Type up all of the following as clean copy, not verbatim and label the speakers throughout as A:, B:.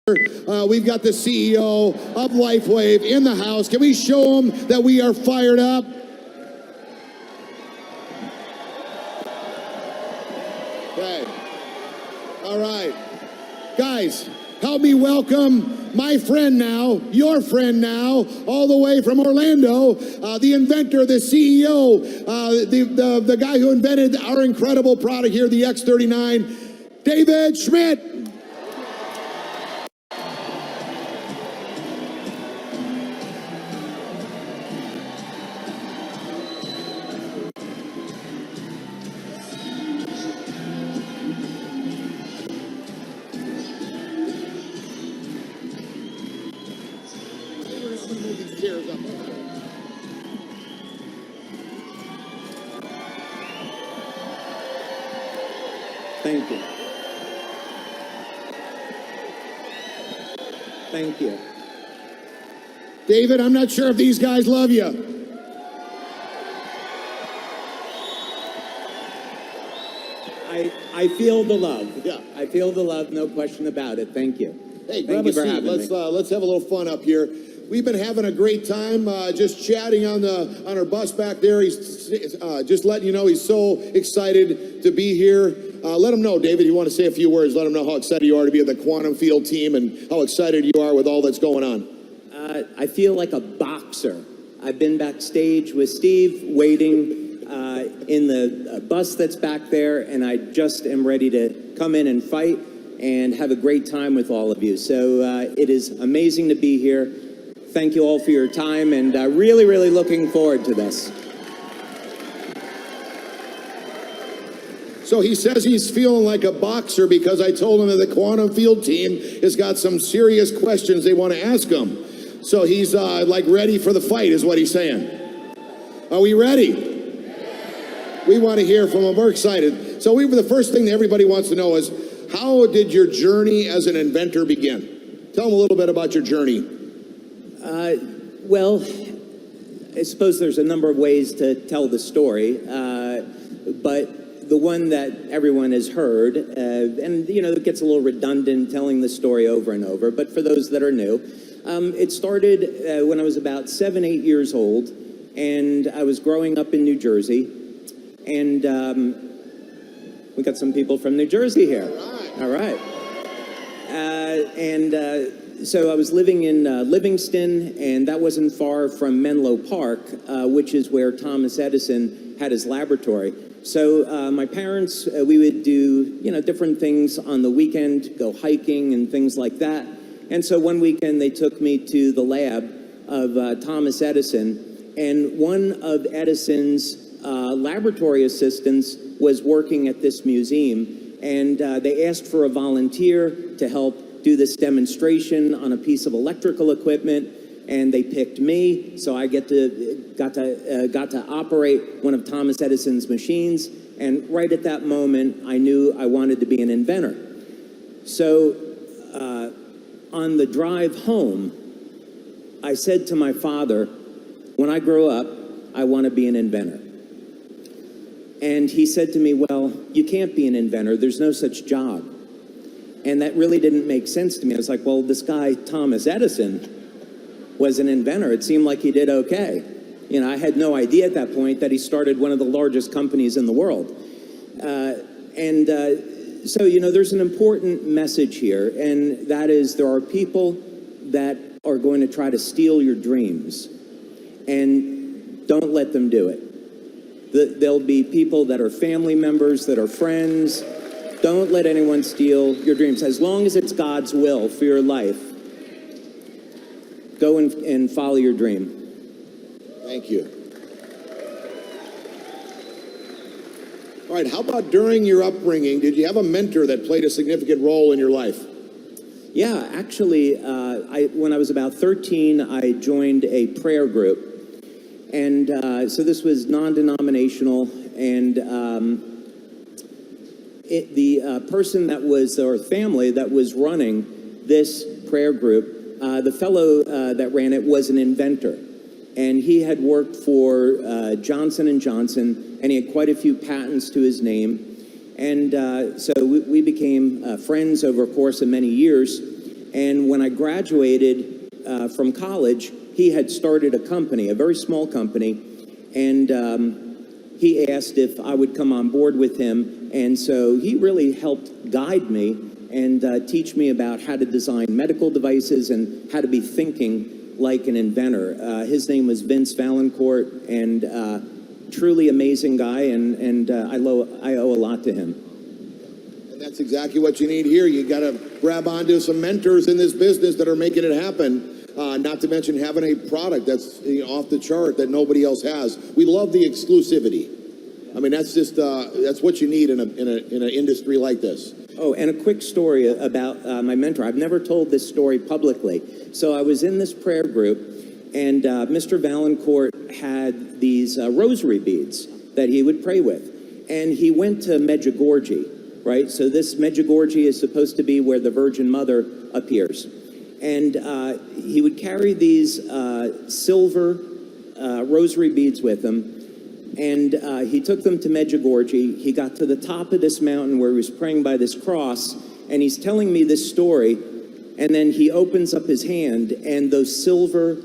A: We've got the CEO of Lifewave in the house. Can we show them that we are fired up? Okay. All right. Guys, help me welcome my friend now, your friend now, all the way from Orlando, the inventor, the CEO, the guy who invented our incredible product here, the X39, David Schmidt.
B: Thank you. Thank you.
A: David, I'm not sure if these guys love you.
B: I feel the love.
A: Yeah.
B: I feel the love, no question about it. Thank you.
A: Hey,
B: Thank
A: grab
B: you
A: a
B: for
A: seat.
B: having me.
A: Let's have a little fun up here. We've been having a great time just chatting on our bus back there. He's just letting you know he's so excited to be here. Let him know, David, you want to say a few words. Let him know how excited you are to be at the Quantum Field team and how excited you are with all that's going on.
B: I feel like a boxer. I've been backstage with Steve, waiting in the bus that's back there, and I just am ready to come in and fight and have a great time with all of you. So it is amazing to be here. Thank you all for your time, and really, really looking forward to this.
A: So he says he's feeling like a boxer because I told him that the Quantum Field team has got some serious questions they want to ask him. So he's like ready for the fight is what he's saying. Are we ready? We want to hear from him. We're excited. So the first thing that everybody wants to know is, how did your journey as an inventor begin? Tell them a little bit about your journey.
B: Well, I suppose there's a number of ways to tell the story, but the one that everyone has heard, and you know, it gets a little redundant telling the story over and over, but for those that are new, it started when I was about 7, 8 years old, and I was growing up in New Jersey, and we got some people from New Jersey here. All right. So I was living in Livingston, and that wasn't far from Menlo Park, which is where Thomas Edison had his laboratory. So my parents, we would do, you know, different things on the weekend, go hiking and things like that. And so one weekend they took me to the lab of Thomas Edison, and one of Edison's laboratory assistants was working at this museum, and they asked for a volunteer to help do this demonstration on a piece of electrical equipment, and they picked me, so I got to operate one of Thomas Edison's machines. And right at that moment, I knew I wanted to be an inventor. So on the drive home, I said to my father, when I grow up, I want to be an inventor. And he said to me, well, you can't be an inventor. There's no such job. And that really didn't make sense to me. I was like, well, this guy, Thomas Edison, was an inventor. It seemed like he did okay. You know, I had no idea at that point that he started one of the largest companies in the world. So, you know, there's an important message here, and that is there are people that are going to try to steal your dreams, and don't let them do it. There'll be people that are family members, that are friends. Don't let anyone steal your dreams. As long as it's God's will for your life, go and follow your dream.
A: Thank you. All right, how about during your upbringing, did you have a mentor that played a significant role in your life?
B: Yeah, actually, when I was about 13, I joined a prayer group. And so this was non-denominational, and the person that was, or family that was running this prayer group, the fellow that ran it was an inventor. And he had worked for Johnson & Johnson, and he had quite a few patents to his name. And so we became friends over a course of many years. And when I graduated from college, he had started a company, a very small company, and he asked if I would come on board with him. And so he really helped guide me and teach me about how to design medical devices and how to be thinking like an inventor. His name was Vince Valancourt, and truly amazing guy, and I owe a lot to him.
A: And that's exactly what you need here. You got to grab onto some mentors in this business that are making it happen. Not to mention having a product that's off the chart that nobody else has. We love the exclusivity. I mean, that's just that's what you need in an industry like this.
B: Oh, and a quick story about my mentor. I've never told this story publicly. So I was in this prayer group, and Mr. Valancourt had these rosary beads that he would pray with. And he went to Medjugorje, right? So this Medjugorje is supposed to be where the Virgin Mother appears. And he would carry these silver rosary beads with him. And he took them to Medjugorje. He got to the top of this mountain where he was praying by this cross, and he's telling me this story. And then he opens up his hand, and those silver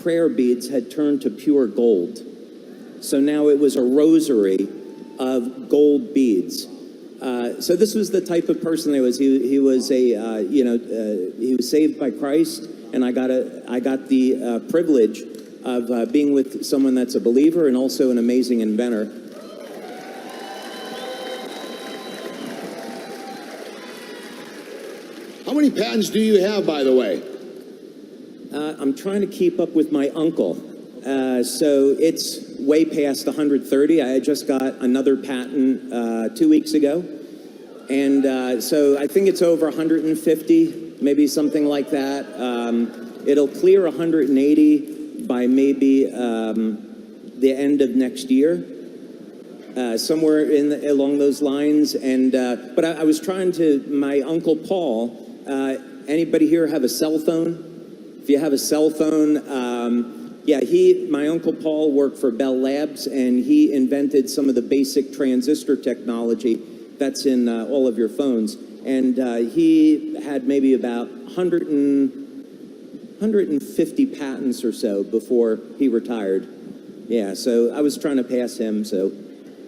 B: prayer beads had turned to pure gold. So now it was a rosary of gold beads. So this was the type of person he was. He was a he was saved by Christ, and I got the privilege of being with someone that's a believer and also an amazing inventor.
A: How many patents do you have, by the way?
B: I'm trying to keep up with my uncle. So it's way past 130. I just got another patent 2 weeks ago. And so I think it's over 150, maybe something like that. It'll clear 180 by maybe the end of next year, somewhere along those lines. And but I was trying to, my Uncle Paul, anybody here have a cell phone? If you have a cell phone, yeah, my Uncle Paul worked for Bell Labs, and he invented some of the basic transistor technology that's in all of your phones. And he had maybe about 150 patents or so before he retired. Yeah, so I was trying to pass him, so.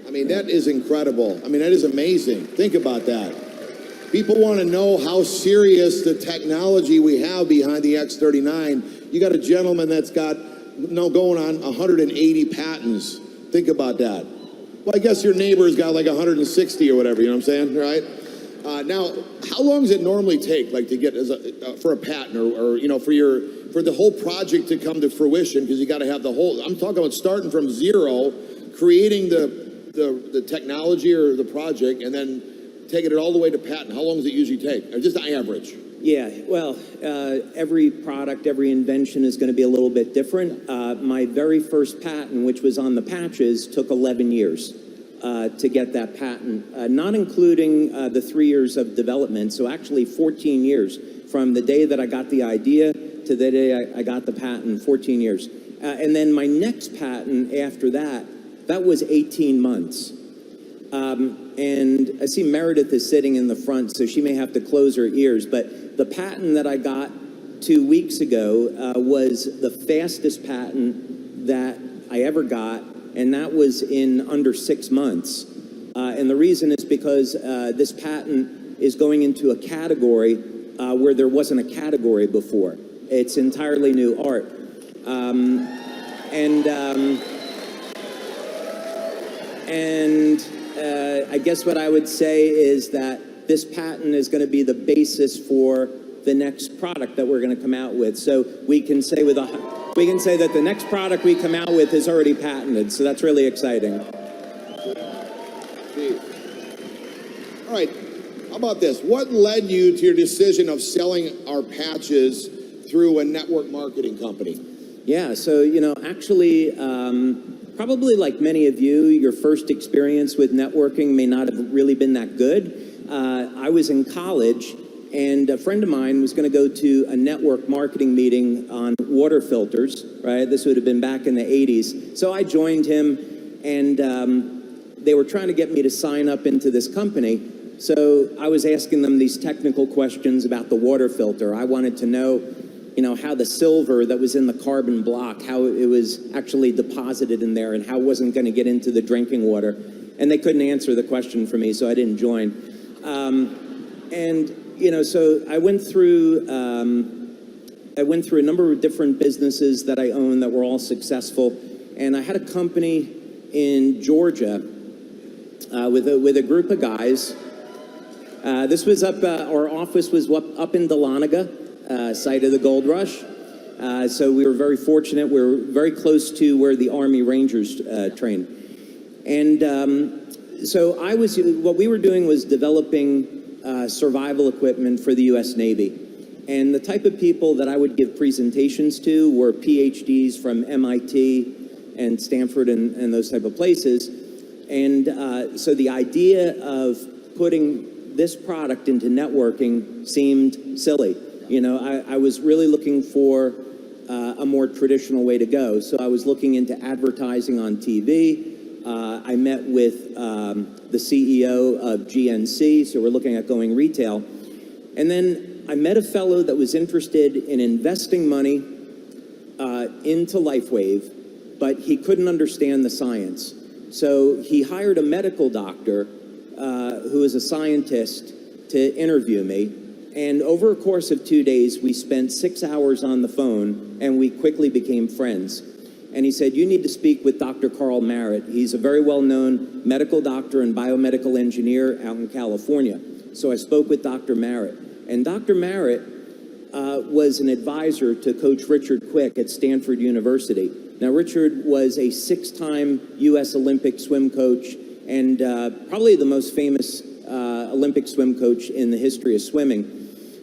A: I mean, that is incredible. I mean, that is amazing. Think about that. People want to know how serious the technology we have behind the X39. You got a gentleman that's got, going on 180 patents. Think about that. Well, I guess your neighbor's got like 160 or whatever, you know what I'm saying, right? Now, how long does it normally take, like, to get for a patent or for the whole project to come to fruition? Because you got to have the whole. I'm talking about starting from zero, creating the technology or the project, and then taking it all the way to patent. How long does it usually take? Or just an average?
B: Yeah, well, every product, every invention is going to be a little bit different. My very first patent, which was on the patches, took 11 years. To get that patent, not including the 3 years of development. So actually 14 years from the day that I got the idea to the day I got the patent, 14 years. And then my next patent after that was 18 months. And I see Meredith is sitting in the front, so she may have to close her ears. But the patent that I got 2 weeks ago was the fastest patent that I ever got. And that was in under 6 months. And the reason is because this patent is going into a category where there wasn't a category before. It's entirely new art. I guess what I would say is that this patent is going to be the basis for the next product that we're going to come out with. So we can say that the next product we come out with is already patented, so that's really exciting.
A: All right, how about this? What led you to your decision of selling our patches through a network marketing company?
B: Yeah, so, actually, probably like many of you, your first experience with networking may not have really been that good. I was in college, and a friend of mine was going to go to a network marketing meeting on water filters, right? This would have been back in the 80s. So I joined him, and they were trying to get me to sign up into this company. So I was asking them these technical questions about the water filter. I wanted to know, how the silver that was in the carbon block, how it was actually deposited in there and how it wasn't going to get into the drinking water. And they couldn't answer the question for me, so I didn't join. So I went through a number of different businesses that I owned that were all successful. And I had a company in Georgia with a group of guys. This was our office was up in Dahlonega, site of the gold rush. So we were very fortunate. We were very close to where the Army Rangers trained. And what we were doing was developing survival equipment for the U.S. Navy. And the type of people that I would give presentations to were PhDs from MIT and Stanford and those type of places. And so the idea of putting this product into networking seemed silly. I was really looking for a more traditional way to go. So I was looking into advertising on TV. I met with the CEO of GNC, so we're looking at going retail. And then I met a fellow that was interested in investing money into Lifewave, but he couldn't understand the science. So he hired a medical doctor who is a scientist to interview me. And over a course of 2 days, we spent 6 hours on the phone, and we quickly became friends. And he said, you need to speak with Dr. Carl Merritt. He's a very well-known medical doctor and biomedical engineer out in California. So I spoke with Dr. Merritt. And Dr. Merritt was an advisor to Coach Richard Quick at Stanford University. Now, Richard was a 6-time U.S. Olympic swim coach and probably the most famous Olympic swim coach in the history of swimming.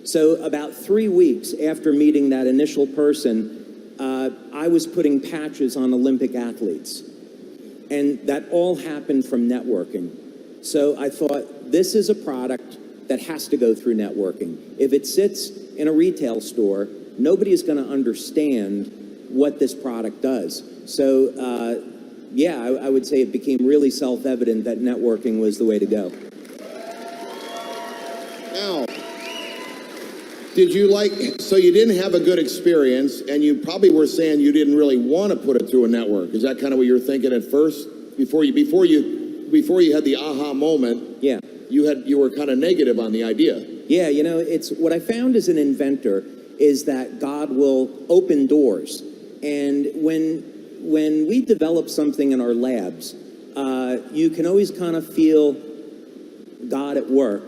B: So about 3 weeks after meeting that initial person, I was putting patches on Olympic athletes. And that all happened from networking. So I thought, this is a product that has to go through networking. If it sits in a retail store, nobody is going to understand what this product does. So, I would say it became really self-evident that networking was the way to go.
A: Now, so you didn't have a good experience, and you probably were saying you didn't really want to put it through a network. Is that kind of what you were thinking at first? Before you had the aha moment?
B: Yeah.
A: You were kind of negative on the idea.
B: Yeah, it's what I found as an inventor is that God will open doors. And when we develop something in our labs, you can always kind of feel God at work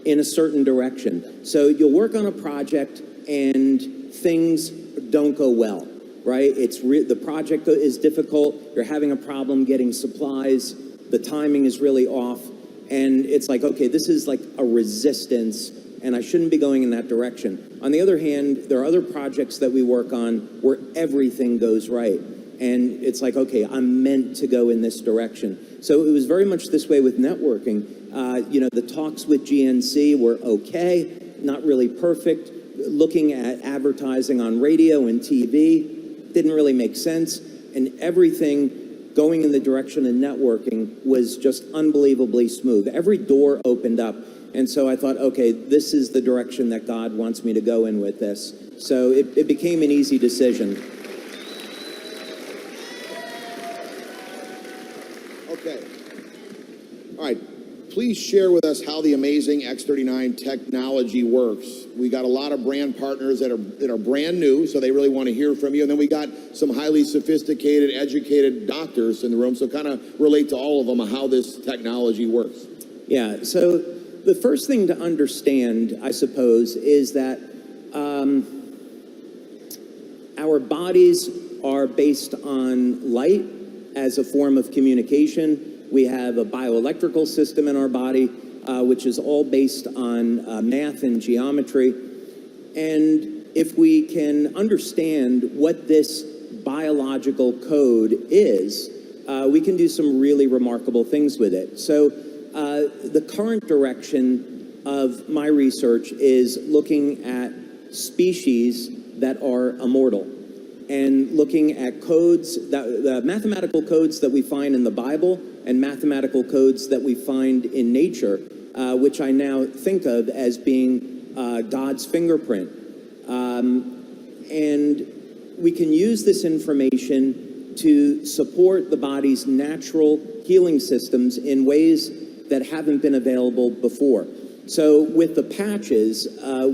B: in a certain direction. So you'll work on a project and things don't go well, right? The project is difficult. You're having a problem getting supplies. The timing is really off. And it's like, okay, this is like a resistance, and I shouldn't be going in that direction. On the other hand, there are other projects that we work on where everything goes right. And it's like, okay, I'm meant to go in this direction. So it was very much this way with networking. The talks with GNC were okay, not really perfect. Looking at advertising on radio and TV didn't really make sense. And everything going in the direction of networking was just unbelievably smooth. Every door opened up. And so I thought, okay, this is the direction that God wants me to go in with this. So it became an easy decision.
A: Okay. All right. Please share with us how the amazing X39 technology works. We got a lot of brand partners that are brand new, so they really want to hear from you. And then we got some highly sophisticated, educated doctors in the room, so kind of relate to all of them on how this technology works.
B: Yeah, so the first thing to understand, I suppose, is that our bodies are based on light as a form of communication. We have a bioelectrical system in our body, which is all based on math and geometry. And if we can understand what this biological code is, we can do some really remarkable things with it. So the current direction of my research is looking at species that are immortal and looking at codes, the mathematical codes that we find in the Bible and mathematical codes that we find in nature which I now think of as being God's fingerprint. And we can use this information to support the body's natural healing systems in ways that haven't been available before. So with the patches,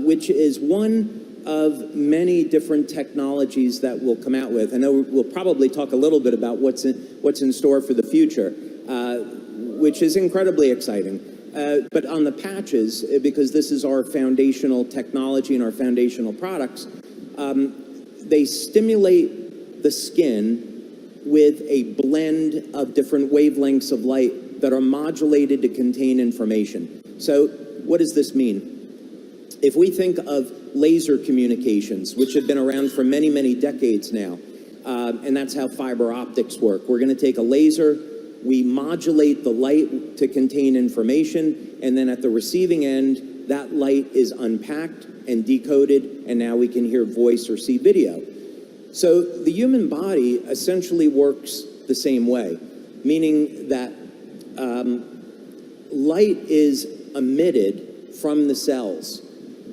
B: which is one of many different technologies that we'll come out with. I know we'll probably talk a little bit about what's in store for the future, which is incredibly exciting. But on the patches, because this is our foundational technology and our foundational products, they stimulate the skin with a blend of different wavelengths of light that are modulated to contain information. So what does this mean? If we think of laser communications, which have been around for many, many decades now, and that's how fiber optics work. We're going to take a laser, we modulate the light to contain information, and then at the receiving end, that light is unpacked and decoded, and now we can hear voice or see video. So the human body essentially works the same way, meaning that light is emitted from the cells.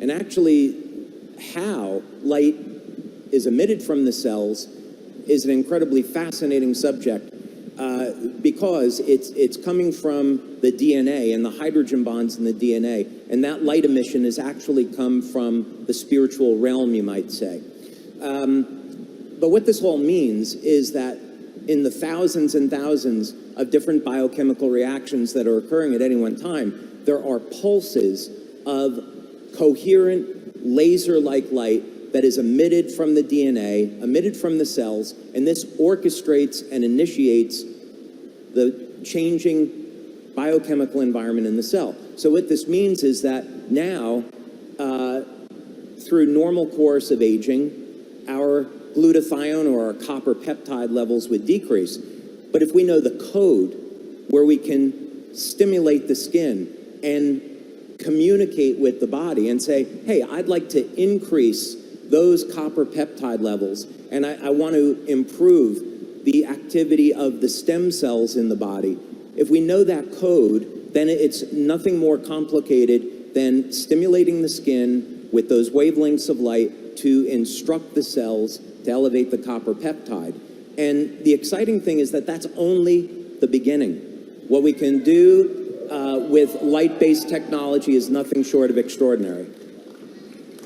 B: And actually, how light is emitted from the cells is an incredibly fascinating subject because it's coming from the DNA and the hydrogen bonds in the DNA. And that light emission has actually come from the spiritual realm, you might say. But what this all means is that in the thousands and thousands of different biochemical reactions that are occurring at any one time, there are pulses of coherent laser-like light that is emitted from the DNA, emitted from the cells, and this orchestrates and initiates the changing biochemical environment in the cell. So what this means is that now, through normal course of aging, our glutathione or our copper peptide levels would decrease. But if we know the code where we can stimulate the skin and communicate with the body and say, hey, I'd like to increase those copper peptide levels, and I want to improve the activity of the stem cells in the body. If we know that code, then it's nothing more complicated than stimulating the skin with those wavelengths of light to instruct the cells to elevate the copper peptide. And the exciting thing is that that's only the beginning. What we can do with light-based technology is nothing short of extraordinary.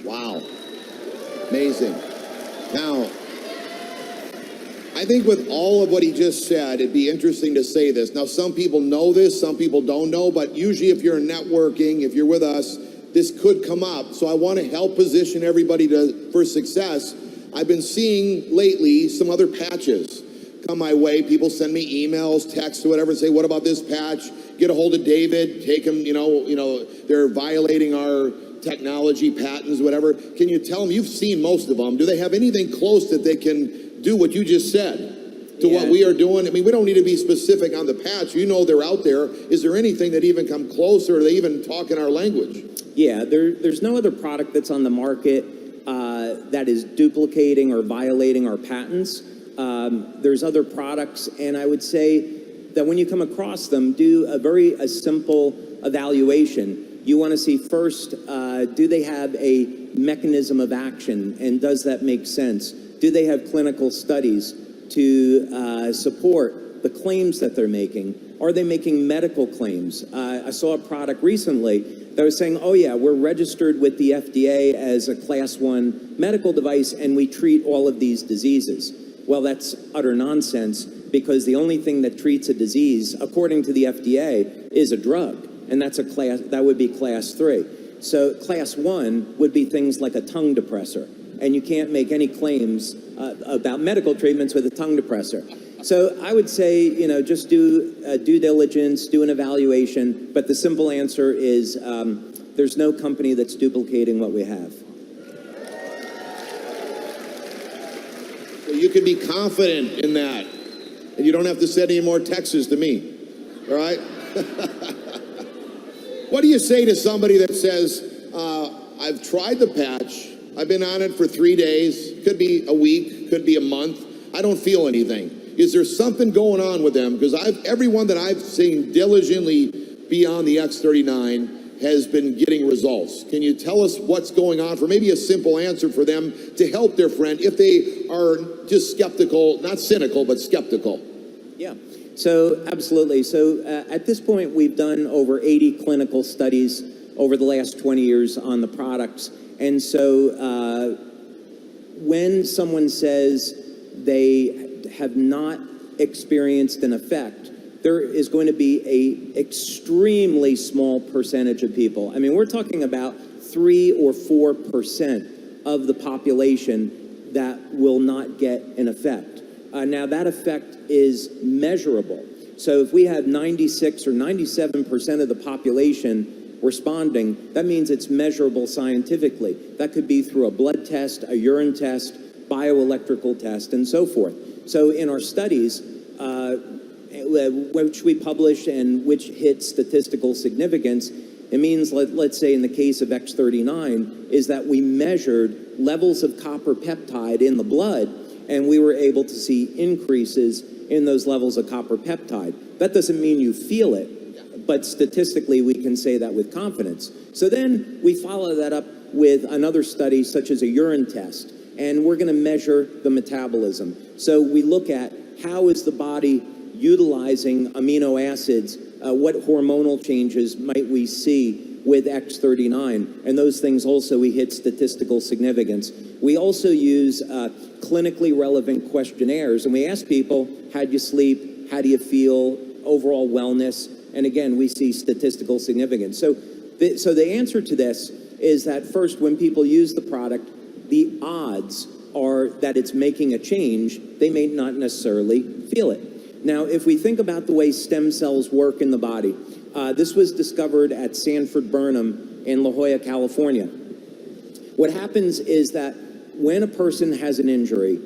A: Wow. Amazing. Now, I think with all of what he just said, it'd be interesting to say this. Now, some people know this, some people don't know, but usually if you're networking, if you're with us, this could come up. So I want to help position everybody for success. I've been seeing lately some other patches come my way. People send me emails, texts, or whatever, say, what about this patch? Get a hold of David, take him, they're violating our technology patents, whatever. Can you tell them, you've seen most of them, do they have anything close that they can do what you just said to what we are doing? I mean, we don't need to be specific on the patch. You know they're out there. Is there anything that even come closer? Or they even talk in our language?
B: Yeah, there's no other product that's on the market that is duplicating or violating our patents. There's other products, and I would say that when you come across them, do a simple evaluation. You want to see first, do they have a mechanism of action, and does that make sense? Do they have clinical studies to support the claims that they're making? Are they making medical claims? I saw a product recently that was saying, oh yeah, we're registered with the FDA as a Class 1 medical device, and we treat all of these diseases. Well, that's utter nonsense, because the only thing that treats a disease, according to the FDA, is a drug, and that would be Class 3. So Class 1 would be things like a tongue depressor, and you can't make any claims about medical treatments with a tongue depressor. So I would say, just do due diligence, do an evaluation, but the simple answer is there's no company that's duplicating what we have.
A: You can be confident in that, and you don't have to send any more texts to me, all right? What do you say to somebody that says, I've tried the patch, I've been on it for 3 days, could be a week, could be a month, I don't feel anything. Is there something going on with them? Because everyone that I've seen diligently be on the X39 has been getting results. Can you tell us what's going on for maybe a simple answer for them to help their friend if they are just skeptical, not cynical, but skeptical?
B: Yeah, so absolutely. So at this point, we've done over 80 clinical studies over the last 20 years on the products. And so when someone says they have not experienced an effect, there is going to be a extremely small percentage of people. I mean, we're talking about 3 or 4% of the population that will not get an effect. Now, that effect is measurable. So if we have 96 or 97% of the population responding, that means it's measurable scientifically. That could be through a blood test, a urine test, bioelectrical test, and so forth. So in our studies, which we publish and which hit statistical significance, it means, let's say in the case of X39, is that we measured levels of copper peptide in the blood, and we were able to see increases in those levels of copper peptide. That doesn't mean you feel it, but statistically we can say that with confidence. So then we follow that up with another study such as a urine test, and we're going to measure the metabolism. So we look at how is the body utilizing amino acids, what hormonal changes might we see with X39, and those things also we hit statistical significance. We also use clinically relevant questionnaires, and we ask people, how do you sleep, how do you feel, overall wellness, and again, we see statistical significance. So the answer to this is that first, when people use the product, the odds are that it's making a change. They may not necessarily feel it. Now, if we think about the way stem cells work in the body, this was discovered at Sanford Burnham in La Jolla, California. What happens is that when a person has an injury,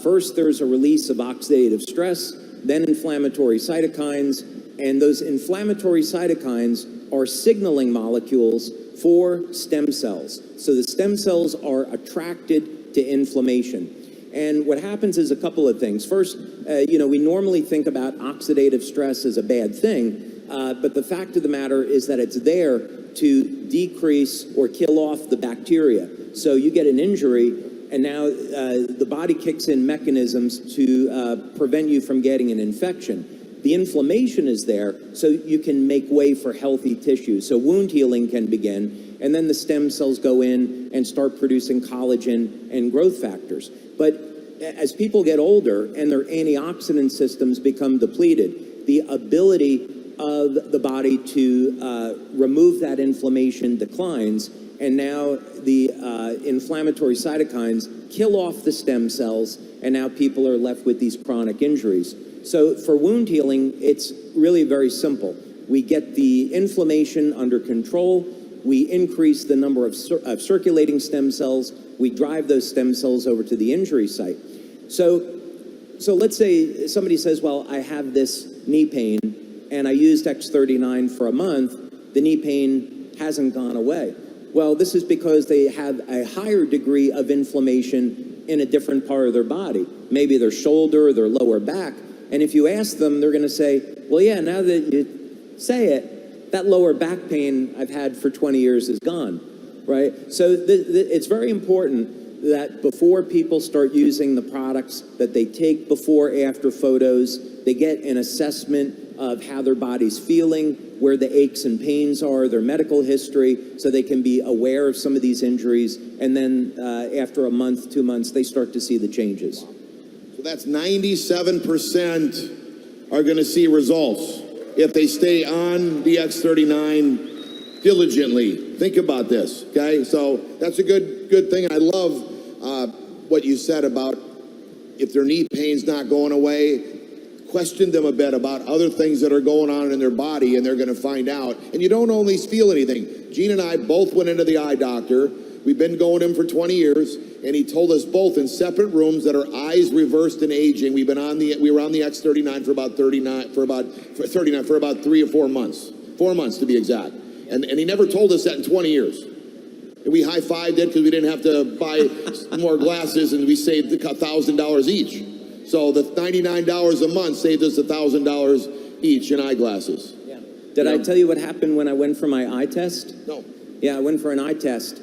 B: first there's a release of oxidative stress, then inflammatory cytokines, and those inflammatory cytokines are signaling molecules for stem cells. So the stem cells are attracted to inflammation. And what happens is a couple of things. First, we normally think about oxidative stress as a bad thing, but the fact of the matter is that it's there to decrease or kill off the bacteria. So you get an injury, and now the body kicks in mechanisms to prevent you from getting an infection. The inflammation is there, so you can make way for healthy tissue. So wound healing can begin, and then the stem cells go in and start producing collagen and growth factors. But as people get older and their antioxidant systems become depleted, the ability of the body to remove that inflammation declines, and now the inflammatory cytokines kill off the stem cells, and now people are left with these chronic injuries. So for wound healing, it's really very simple. We get the inflammation under control, we increase the number of circulating stem cells, we drive those stem cells over to the injury site. So let's say somebody says, well, I have this knee pain, and I used X39 for a month, the knee pain hasn't gone away. Well, this is because they have a higher degree of inflammation in a different part of their body, maybe their shoulder or their lower back. And if you ask them, they're going to say, well, yeah, now that you say it, that lower back pain I've had for 20 years is gone, right? So it's very important that before people start using the products, that they take before-after photos, they get an assessment of how their body's feeling, where the aches and pains are, their medical history, so they can be aware of some of these injuries, and then after a month, 2 months, they start to see the changes.
A: So that's 97% are going to see results if they stay on the X39 diligently. Think about this, okay? So that's a good thing. I love what you said about if their knee pain's not going away, question them a bit about other things that are going on in their body, and they're going to find out. And you don't always feel anything. Gene and I both went into the eye doctor. We've been going to him for 20 years, and he told us both in separate rooms that our eyes reversed in aging. We were on the X39 for about 3 or 4 months. 4 months to be exact. And he never told us that in 20 years. And we high-fived it because we didn't have to buy more glasses, and we saved $1,000 each. So the $99 a month saved us $1,000 each in eyeglasses.
B: Yeah. Did I tell you what happened when I went for my eye test?
A: No.
B: Yeah, I went for an eye test.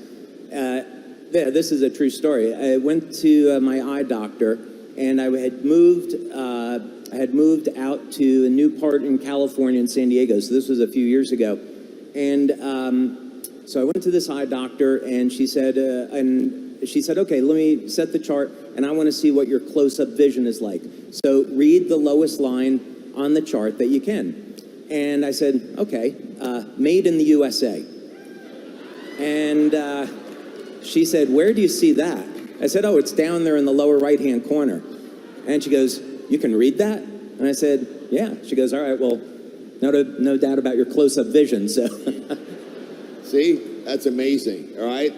B: This is a true story. I went to my eye doctor, and I had moved out to a new part in California in San Diego. So this was a few years ago, and so I went to this eye doctor, and she said, okay, let me set the chart, and I want to see what your close-up vision is like. So read the lowest line on the chart that you can. And I said, okay, made in the USA. And she said, where do you see that? I said, oh, it's down there in the lower right-hand corner. And she goes, you can read that? And I said, yeah. She goes, all right, well, no doubt about your close-up vision, so.
A: See, that's amazing, all right?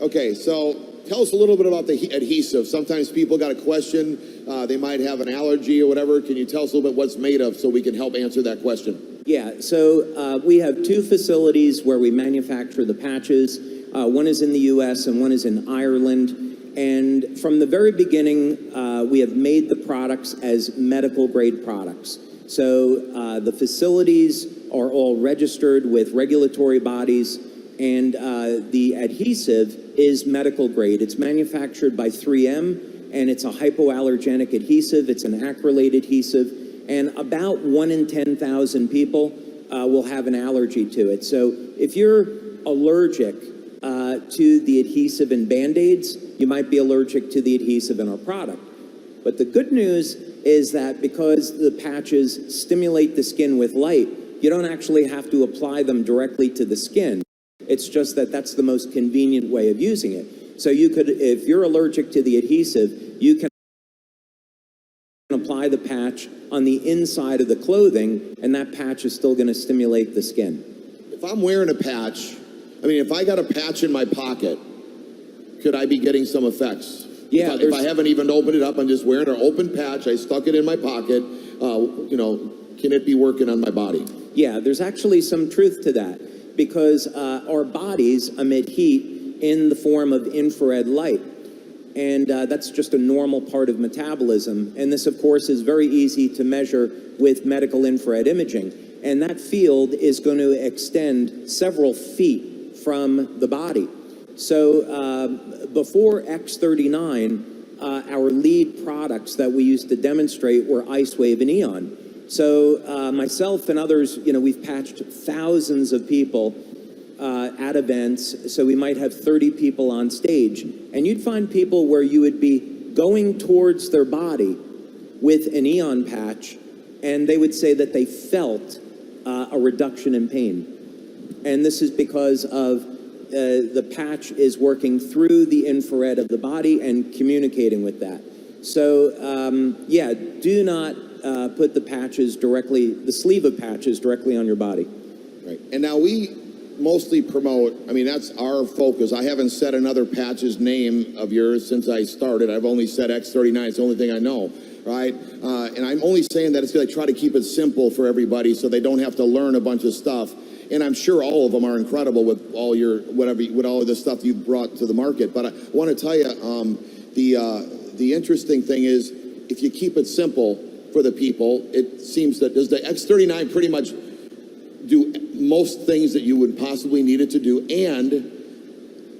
A: Okay, so tell us a little bit about the adhesive. Sometimes people got a question, they might have an allergy or whatever. Can you tell us a little bit what's made of so we can help answer that question?
B: Yeah, so we have two facilities where we manufacture the patches. One is in the U.S. and one is in Ireland. And from the very beginning, we have made the products as medical-grade products. So the facilities are all registered with regulatory bodies, and the adhesive is medical-grade. It's manufactured by 3M, and it's a hypoallergenic adhesive. It's an acrylate adhesive, and about 1 in 10,000 people will have an allergy to it. So if you're allergic to the adhesive in Band-Aids, you might be allergic to the adhesive in our product. But the good news is that because the patches stimulate the skin with light, you don't actually have to apply them directly to the skin. It's just that that's the most convenient way of using it. So you could, if you're allergic to the adhesive, you can apply the patch on the inside of the clothing, and that patch is still going to stimulate the skin.
A: If I'm wearing a patch, I mean, if I got a patch in my pocket, could I be getting some effects?
B: Yeah.
A: If I haven't even opened it up, I'm just wearing an open patch, I stuck it in my pocket, can it be working on my body?
B: Yeah, there's actually some truth to that, because our bodies emit heat in the form of infrared light. And that's just a normal part of metabolism. And this, of course, is very easy to measure with medical infrared imaging. And that field is going to extend several feet from the body. So before X39, our lead products that we used to demonstrate were Icewave and Eon. So myself and others, we've patched thousands of people at events, so we might have 30 people on stage. And you'd find people where you would be going towards their body with an Eon patch, and they would say that they felt a reduction in pain. And this is because of the patch is working through the infrared of the body and communicating with that. So, yeah, do not put the sleeve of patches directly on your body.
A: Right. And now we mostly promote, I mean, that's our focus. I haven't said another patch's name of yours since I started. I've only said X39. It's the only thing I know, right? And I'm only saying that it's going to try to keep it simple for everybody so they don't have to learn a bunch of stuff. And I'm sure all of them are incredible with all your, with all of the stuff you brought to the market. But I want to tell you, the interesting thing is, if you keep it simple for the people, it seems that, does the X39 pretty much do most things that you would possibly need it to do? And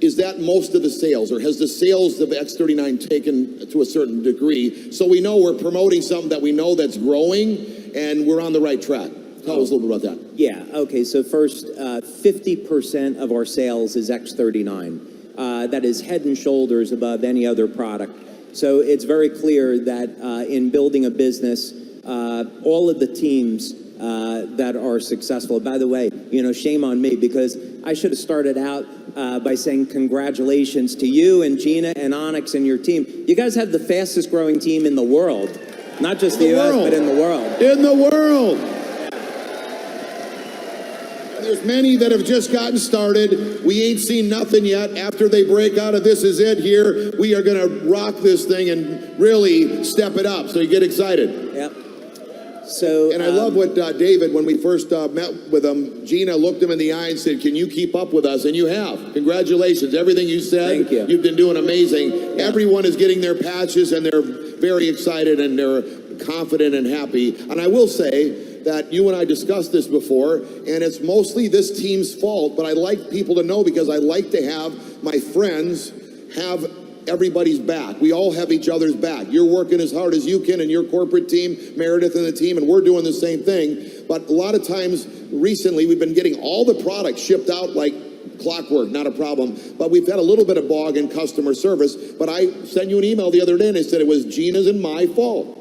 A: is that most of the sales, or has the sales of X39 taken to a certain degree? So we know we're promoting something that we know that's growing and we're on the right track. Tell us a little bit about that.
B: Yeah, okay, so first, 50% of our sales is X39. That is head and shoulders above any other product. So it's very clear that in building a business, all of the teams that are successful, by the way, shame on me, because I should have started out by saying congratulations to you and Gina and Onyx and your team. You guys have the fastest growing team in the world. Not just the US, but in the world.
A: In the world. There's many that have just gotten started. We ain't seen nothing yet. After they break out of This Is It here, we are going to rock this thing and really step it up. So you get excited.
B: Yep. So,
A: and I love what David, when we first met with him, Gina looked him in the eye and said, can you keep up with us? And you have. Congratulations. Everything you said,
B: thank you.
A: You've been doing amazing. Yeah. Everyone is getting their patches and they're very excited and they're confident and happy. And I will say, that you and I discussed this before, and it's mostly this team's fault, but I like people to know because I like to have my friends have everybody's back. We all have each other's back. You're working as hard as you can in your corporate team, Meredith and the team, and we're doing the same thing. But a lot of times recently, we've been getting all the products shipped out like clockwork, not a problem. But we've had a little bit of bog in customer service. But I sent you an email the other day and I said it was Gina's and my fault.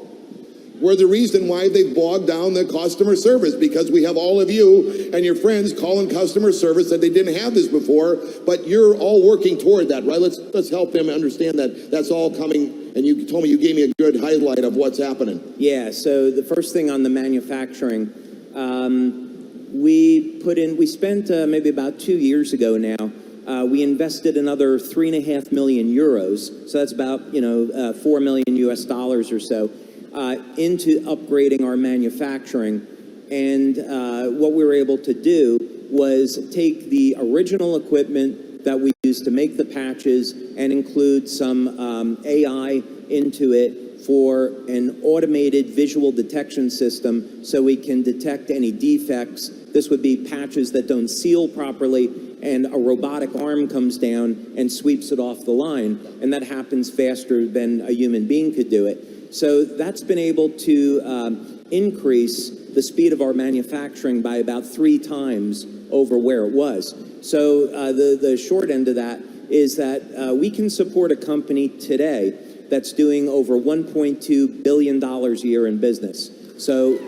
A: We're the reason why they bogged down the customer service, because we have all of you and your friends calling customer service that they didn't have this before, but you're all working toward that, right? Let's help them understand that that's all coming, and you told me you gave me a good highlight of what's happening.
B: Yeah, so the first thing on the manufacturing, we spent maybe about 2 years ago now, we invested another 3.5 million euros, so that's about, 4 million US dollars or so, into upgrading our manufacturing. And what we were able to do was take the original equipment that we used to make the patches and include some AI into it for an automated visual detection system so we can detect any defects. This would be patches that don't seal properly, and a robotic arm comes down and sweeps it off the line, and that happens faster than a human being could do it. So that's been able to increase the speed of our manufacturing by about 3 times over where it was. So the short end of that is that we can support a company today that's doing over $1.2 billion a year in business. So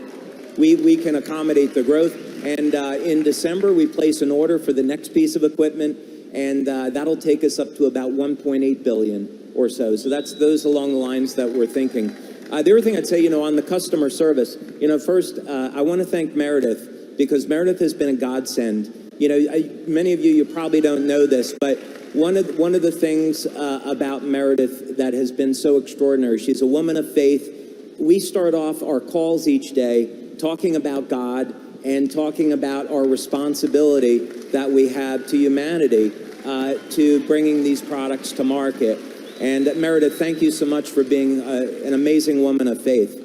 B: we can accommodate the growth. And in December, we place an order for the next piece of equipment, and that'll take us up to about $1.8 billion or so. So that's those along the lines that we're thinking. The other thing I'd say, on the customer service, first, I want to thank Meredith, because Meredith has been a godsend. Many of you probably don't know this, but one of the things about Meredith that has been so extraordinary, she's a woman of faith. We start off our calls each day talking about God and talking about our responsibility that we have to humanity to bringing these products to market. And Meredith, thank you so much for being an amazing woman of faith.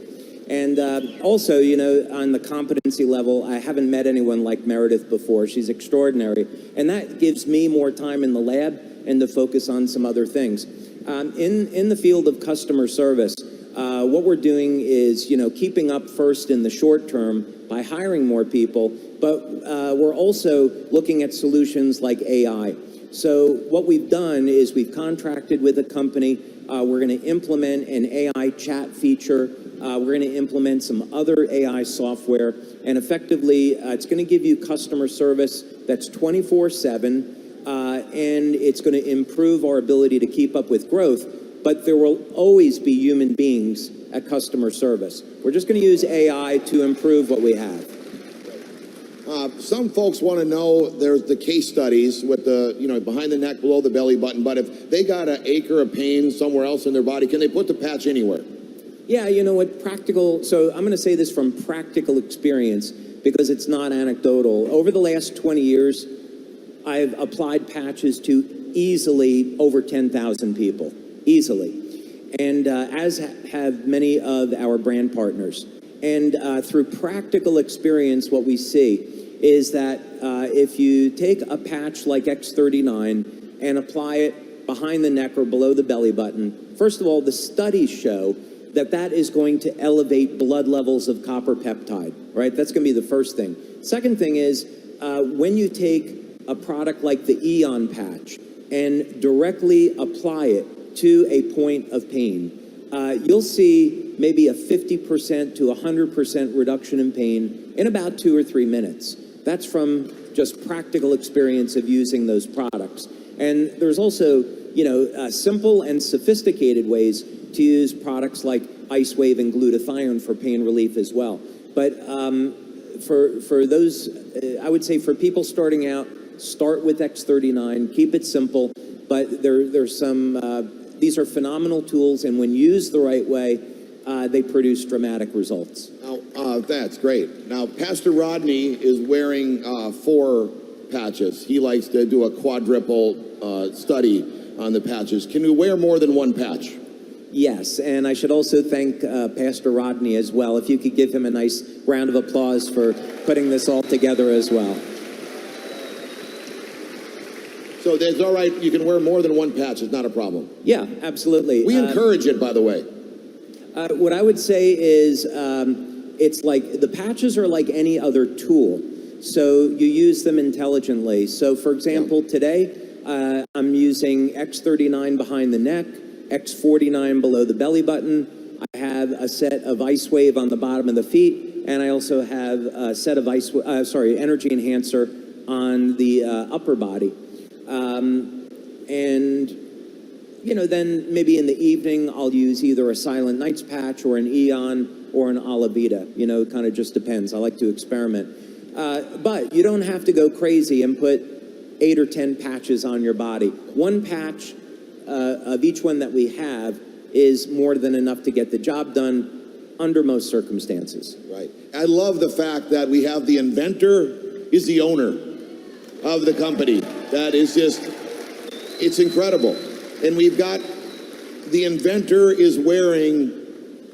B: And also, on the competency level, I haven't met anyone like Meredith before. She's extraordinary. And that gives me more time in the lab and to focus on some other things. In the field of customer service, what we're doing is, keeping up first in the short term by hiring more people, but we're also looking at solutions like AI. So what we've done is we've contracted with a company. We're going to implement an AI chat feature. We're going to implement some other AI software. And effectively, it's going to give you customer service that's 24/7. And it's going to improve our ability to keep up with growth. But there will always be human beings at customer service. We're just going to use AI to improve what we have.
A: Some folks want to know, there's the case studies with the, behind the neck, below the belly button, but if they got an acre of pain somewhere else in their body, can they put the patch anywhere?
B: Yeah, so I'm going to say this from practical experience because it's not anecdotal. Over the last 20 years, I've applied patches to easily over 10,000 people, easily. And as have many of our brand partners. And through practical experience, what we see is that if you take a patch like X39 and apply it behind the neck or below the belly button, first of all, the studies show that that is going to elevate blood levels of copper peptide, right? That's going to be the first thing. Second thing is when you take a product like the Eon patch and directly apply it to a point of pain, you'll see maybe a 50% to 100% reduction in pain in about 2 or 3 minutes. That's from just practical experience of using those products. And there's also, simple and sophisticated ways to use products like Lifewave and glutathione for pain relief as well. But for those, I would say for people starting out, start with X39, keep it simple, but there's some, these are phenomenal tools, and when used the right way, they produce dramatic results.
A: Now, that's great. Now, Pastor Rodney is wearing 4 patches. He likes to do a quadruple study on the patches. Can you wear more than one patch?
B: Yes, and I should also thank Pastor Rodney as well. If you could give him a nice round of applause for putting this all together as well.
A: So it's all right, you can wear more than one patch, it's not a problem.
B: Yeah, absolutely.
A: We encourage it, by the way.
B: What I would say is it's like the patches are like any other tool. So you use them intelligently. So for example, today I'm using X39 behind the neck, X49 below the belly button. I have a set of Icewave on the bottom of the feet, and I also have a set of Energy Enhancer on the upper body. And you know, then maybe in the evening I'll use either a Silent Nights patch or an Eon or an Alavita. You know, it kind of just depends. I like to experiment. But you don't have to go crazy and put 8 or 10 patches on your body. One patch of each one that we have is more than enough to get the job done under most circumstances.
A: Right. I love the fact that we have the inventor is the owner of the company. That is just, it's incredible. And we've got, the inventor is wearing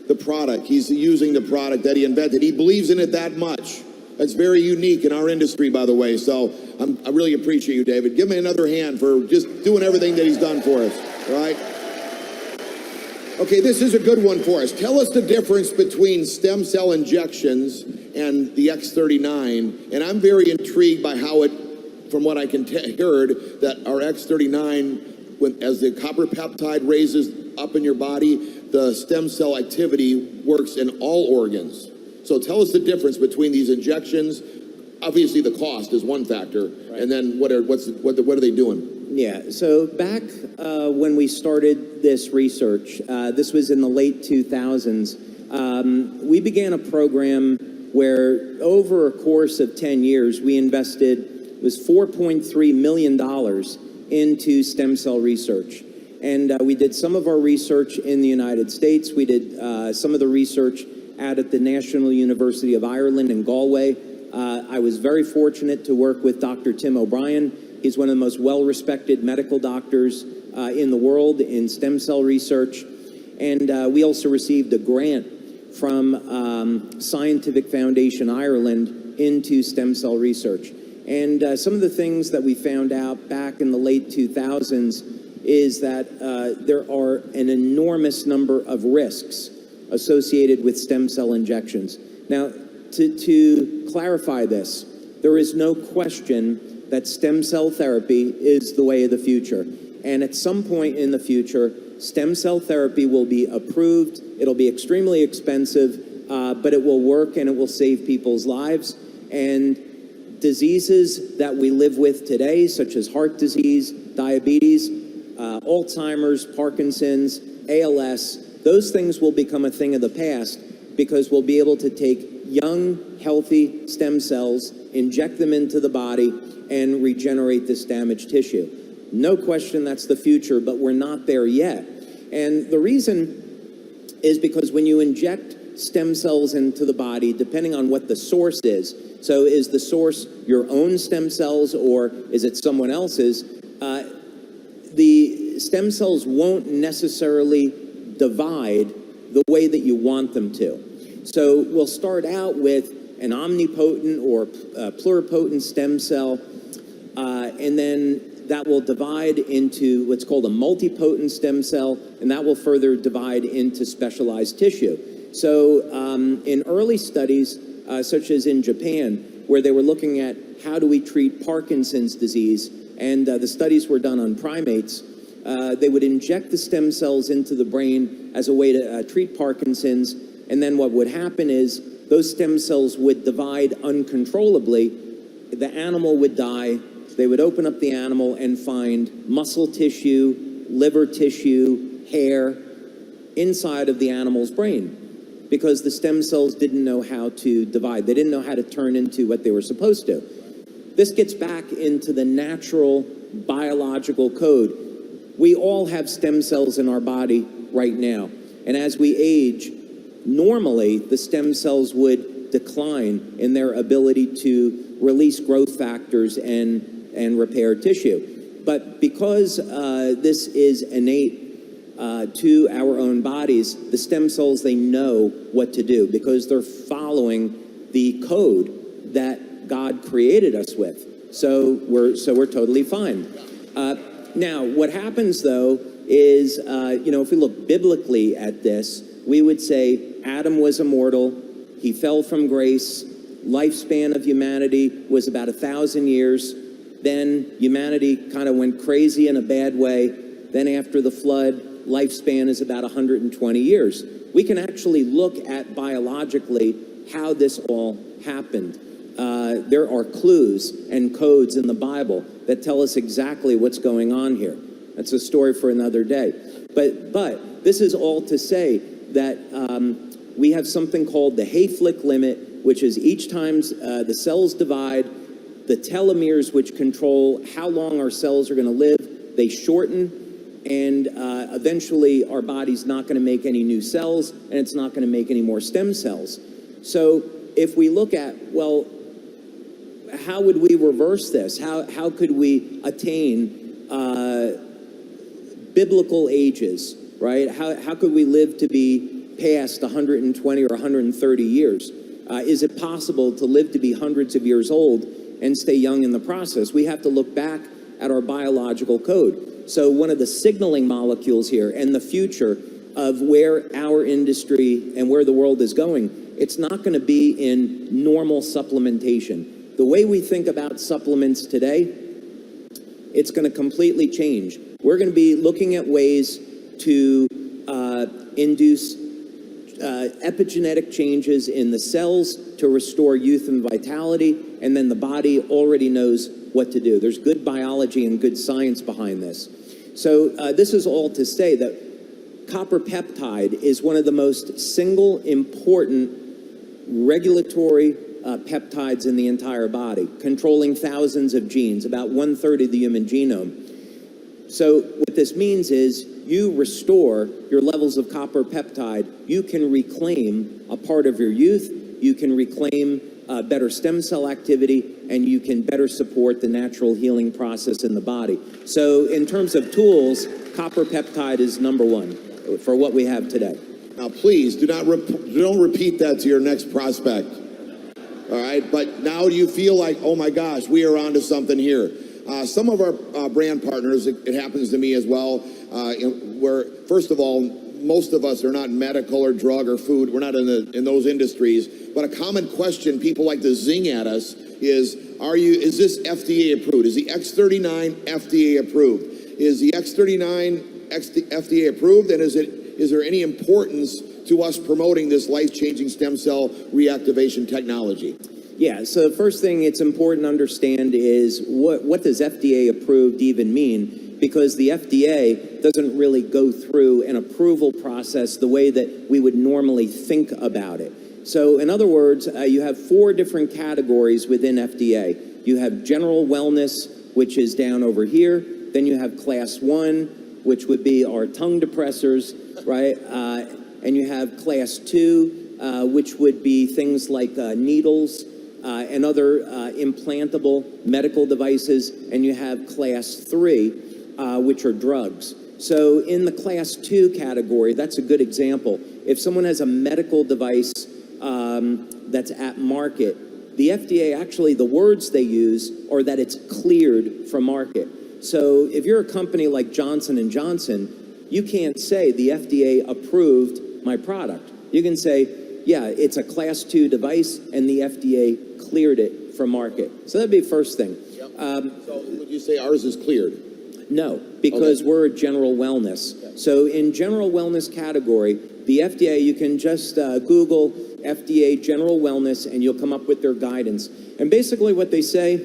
A: the product. He's using the product that he invented. He believes in it that much. That's very unique in our industry, by the way. So I really appreciate you, David. Give me another hand for just doing everything that he's done for us, all right? Okay, this is a good one for us. Tell us the difference between stem cell injections and the X39. And I'm very intrigued by how it, from what I can heard, that our X39, as the copper peptide raises up in your body, the stem cell activity works in all organs. So tell us the difference between these injections. Obviously, the cost is one factor, right. And then what are they doing?
B: Yeah. So back when we started this research, this was in the late 2000s. We began a program where, over a course of 10 years, we invested it was $4.3 million into stem cell research. And we did some of our research in the United States. We did some of the research out at the National University of Ireland in Galway. I was very fortunate to work with Dr. Tim O'Brien. He's one of the most well-respected medical doctors in the world in stem cell research. And we also received a grant from Scientific Foundation Ireland into stem cell research. And some of the things that we found out back in the late 2000s is that there are an enormous number of risks associated with stem cell injections. Now, to clarify this, there is no question that stem cell therapy is the way of the future. And at some point in the future, stem cell therapy will be approved. It'll be extremely expensive, but it will work and it will save people's lives. And diseases that we live with today, such as heart disease, diabetes, Alzheimer's, Parkinson's, ALS, those things will become a thing of the past because we'll be able to take young, healthy stem cells, inject them into the body, and regenerate this damaged tissue. No question that's the future, but we're not there yet. And the reason is because when you inject stem cells into the body, depending on what the source is, so is the source your own stem cells or is it someone else's, the stem cells won't necessarily divide the way that you want them to. So we'll start out with an omnipotent or pluripotent stem cell, and then that will divide into what's called a multipotent stem cell, and that will further divide into specialized tissue. So in early studies, such as in Japan, where they were looking at how do we treat Parkinson's disease, and the studies were done on primates, they would inject the stem cells into the brain as a way to treat Parkinson's, and then what would happen is those stem cells would divide uncontrollably. The animal would die. They would open up the animal and find muscle tissue, liver tissue, hair inside of the animal's brain because the stem cells didn't know how to divide. They didn't know how to turn into what they were supposed to. This gets back into the natural biological code. We all have stem cells in our body right now. And as we age, normally the stem cells would decline in their ability to release growth factors and repair tissue. But because this is innate to our own bodies, the stem cells, they know what to do because they're following the code that God created us with. So we're totally fine. Now, what happens though is, if we look biblically at this, we would say Adam was immortal. He fell from grace. Lifespan of humanity was about 1,000 years. Then humanity kind of went crazy in a bad way. Then after the flood, lifespan is about 120 years. We can actually look at biologically how this all happened. There are clues and codes in the Bible that tell us exactly what's going on here. That's a story for another day. But this is all to say that we have something called the Hayflick limit, which is each time the cells divide, the telomeres, which control how long our cells are going to live, they shorten, and eventually our body's not going to make any new cells, and it's not going to make any more stem cells. So if we look at, well, how would we reverse this? How could we attain biblical ages, right? How could we live to be past 120 or 130 years? Is it possible to live to be hundreds of years old and stay young in the process? We have to look back at our biological code. So one of the signaling molecules here and the future of where our industry and where the world is going, it's not going to be in normal supplementation. The way we think about supplements today, it's going to completely change. We're going to be looking at ways to induce epigenetic changes in the cells to restore youth and vitality, and then the body already knows what to do. There's good biology and good science behind this. So this is all to say that copper peptide is one of the most single important regulatory peptides in the entire body, controlling thousands of genes, about 1/3 of the human genome. So what this means is you restore your levels of copper peptide, you can reclaim a part of your youth, you can reclaim better stem cell activity, and you can better support the natural healing process in the body. So in terms of tools, copper peptide is number one for what we have today.
A: Now, please don't repeat that to your next prospect. All right, but now you feel like, oh my gosh, we are onto something here. Some of our brand partners, it happens to me as well, where first of all, most of us are not medical or drug or food. We're not in those industries. But a common question people like to zing at us is this FDA approved? Is the X39 FDA approved? Is the X39 FDA approved? And is there any importance to us promoting this life-changing stem cell reactivation technology?
B: Yeah, so the first thing it's important to understand is what does FDA approved even mean? Because the FDA doesn't really go through an approval process the way that we would normally think about it. So in other words, you have 4 different categories within FDA. You have general wellness, which is down over here. Then you have class 1, which would be our tongue depressors, right? And you have class 2, which would be things like needles and other implantable medical devices. And you have class 3, which are drugs. So in the class 2 category, that's a good example. If someone has a medical device that's at market, the FDA, actually the words they use are that it's cleared for market. So if you're a company like Johnson & Johnson, you can't say the FDA approved my product. You can say, yeah, it's a class 2 device and the FDA cleared it for market. So that'd be the first thing.
A: Yep. So would you say ours is cleared?
B: No, because we're a general wellness.
A: Okay.
B: So in general wellness category, the FDA, you can just Google FDA general wellness and you'll come up with their guidance. And basically what they say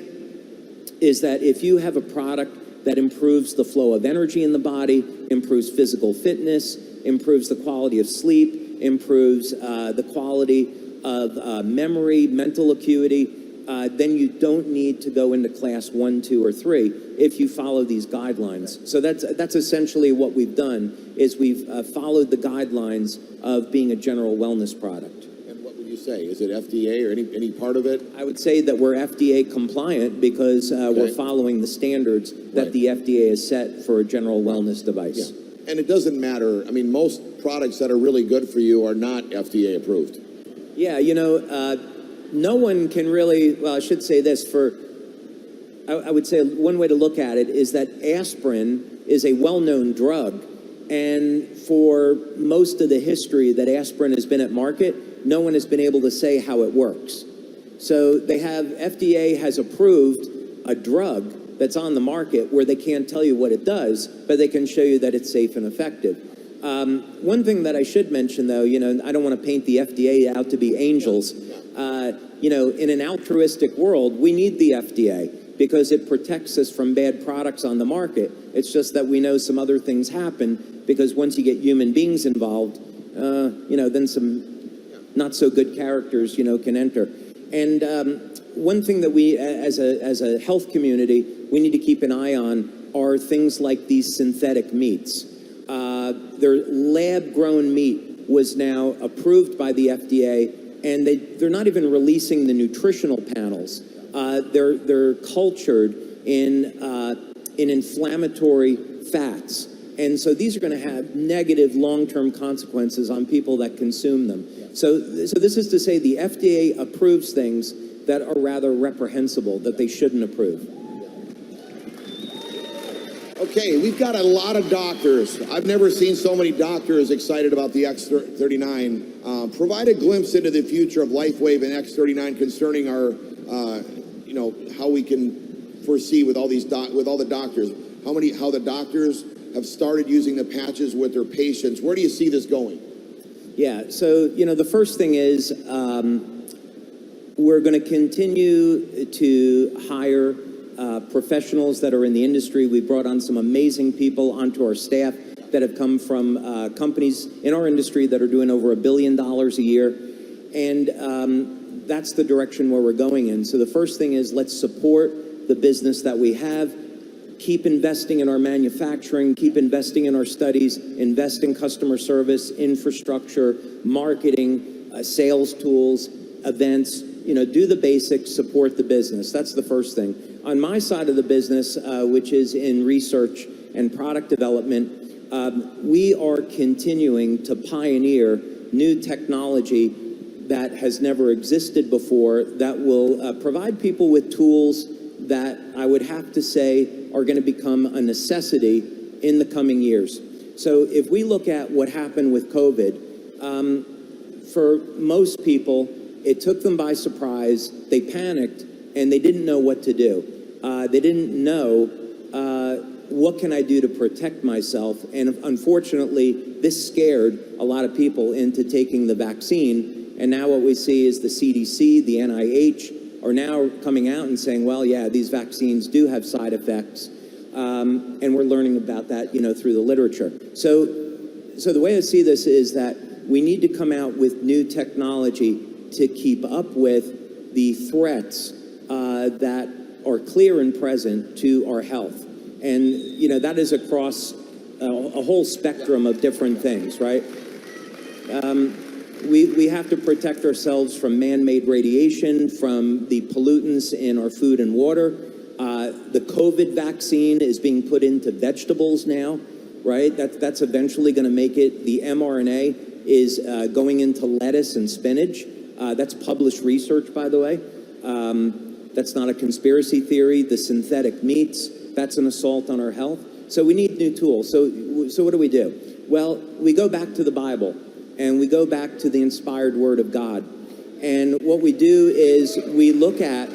B: is that if you have a product that improves the flow of energy in the body, improves physical fitness, improves the quality of sleep, improves the quality of memory, mental acuity, then you don't need to go into class 1, 2, or 3 if you follow these guidelines. So that's essentially what we've done, is we've followed the guidelines of being a general wellness product.
A: And what would you say? Is it FDA or any part of it?
B: I would say that we're FDA compliant because we're following the standards that the FDA has set for a general wellness device.
A: Yeah. And it doesn't matter. I mean, most products that are really good for you are not FDA approved.
B: Yeah, no one can really, well, I should say this, I would say one way to look at it is that aspirin is a well-known drug. And for most of the history that aspirin has been at market, no one has been able to say how it works. So FDA has approved a drug that's on the market where they can't tell you what it does, but they can show you that it's safe and effective. One thing that I should mention, though, I don't want to paint the FDA out to be angels. In an altruistic world, we need the FDA because it protects us from bad products on the market. It's just that we know some other things happen because once you get human beings involved, then some not so good characters, can enter. And one thing that we, as a health community, we need to keep an eye on are things like these synthetic meats. Their lab-grown meat was now approved by the FDA, and they're not even releasing the nutritional panels. They're cultured in inflammatory fats. And so these are going to have negative long-term consequences on people that consume them. So this is to say the FDA approves things that are rather reprehensible, that they shouldn't approve.
A: Okay, we've got a lot of doctors. I've never seen so many doctors excited about the X39. Provide a glimpse into the future of Lifewave and X39 concerning our, how we can foresee with all the doctors. How the doctors have started using the patches with their patients. Where do you see this going?
B: Yeah, so, the first thing is we're going to continue to hire professionals that are in the industry. We brought on some amazing people onto our staff that have come from companies in our industry that are doing over $1 billion a year. And that's the direction where we're going in. So the first thing is let's support the business that we have. Keep investing in our manufacturing, keep investing in our studies, invest in customer service, infrastructure, marketing, sales tools, events, do the basics, support the business. That's the first thing. On my side of the business, which is in research and product development, we are continuing to pioneer new technology that has never existed before that will provide people with tools that I would have to say are going to become a necessity in the coming years. So if we look at what happened with COVID, for most people, it took them by surprise. They panicked and they didn't know what to do. They didn't know what can I do to protect myself. And unfortunately, this scared a lot of people into taking the vaccine. And now what we see is the CDC, the NIH are now coming out and saying, well, yeah, these vaccines do have side effects. And we're learning about that, through the literature. So the way I see this is that we need to come out with new technology to keep up with the threats that are clear and present to our health. And, that is across a whole spectrum of different things, right? We have to protect ourselves from man-made radiation, from the pollutants in our food and water. The COVID vaccine is being put into vegetables now, right? That's eventually going to make it. The mRNA is going into lettuce and spinach. That's published research, by the way. That's not a conspiracy theory. The synthetic meats, that's an assault on our health. So we need new tools. So what do? Well, we go back to the Bible, and we go back to the inspired Word of God. And what we do is we look at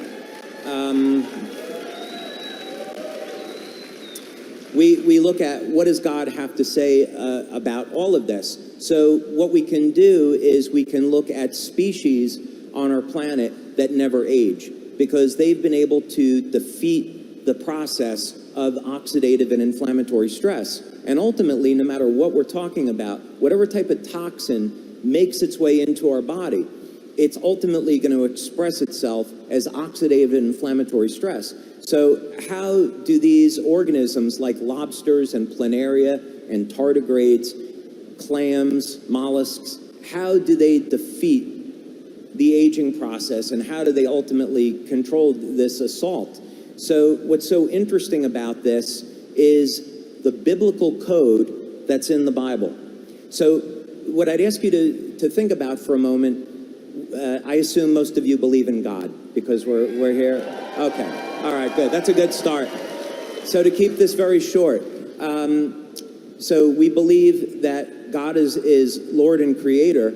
B: we look at what does God have to say about all of this. So what we can do is we can look at species on our planet that never age, because they've been able to defeat the process of oxidative and inflammatory stress. And ultimately, no matter what we're talking about, whatever type of toxin makes its way into our body, it's ultimately going to express itself as oxidative and inflammatory stress. So how do these organisms like lobsters and planaria and tardigrades, clams, mollusks, how do they defeat the aging process, and how do they ultimately control this assault? So what's so interesting about this is the biblical code that's in the Bible. So what I'd ask you to think about for a moment, I assume most of you believe in God because we're here. Okay. All right, good. That's a good start. So to keep this very short, so we believe that God is Lord and Creator,